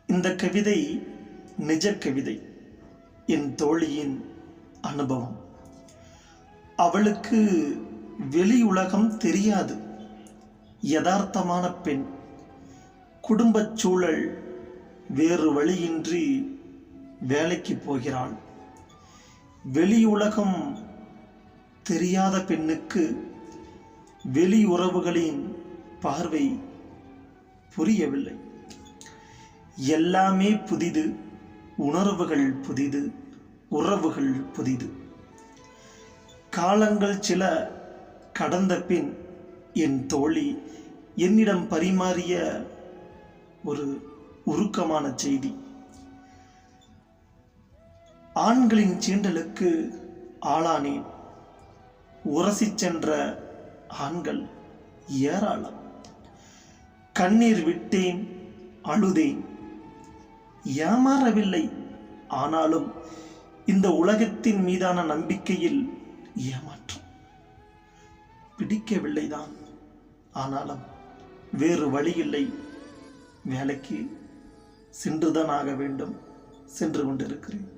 இந்த கவிதை நிஜ கவிதை. என் தோழியின் அனுபவம். அவளுக்கு வெளி உலகம் தெரியாது. யதார்த்தமான பெண். குடும்பச் சூழல் வேறு வழியின்றி வேலைக்கு போகிறாள். வெளி உலகம் தெரியாத பெண்ணுக்கு வெளி உறவுகளின் பார்வை புரியவில்லை. எல்லாமே புதிது, உணர்வுகள் புதிது, உறவுகள் புதிது. காலங்கள் சில கடந்த பின் என் தோழி என்னிடம் பரிமாறிய ஒரு உருக்கமான செய்தி. ஆண்களின் சீண்டலுக்கு ஆளானேன். உரசிச் சென்ற ஆண்கள் ஏராளம். கண்ணீர் விட்டேன், அழுதேன். ஏமாறவில்லை. ஆனாலும் இந்த உலகத்தின் மீதான நம்பிக்கையில் ஏமாற்றம். பிடிக்கவில்லைதான். ஆனாலும் வேறு வழியில்லை. வேலைக்கு சென்றுதான் ஆக வேண்டும். சென்று கொண்டிருக்கிறேன்.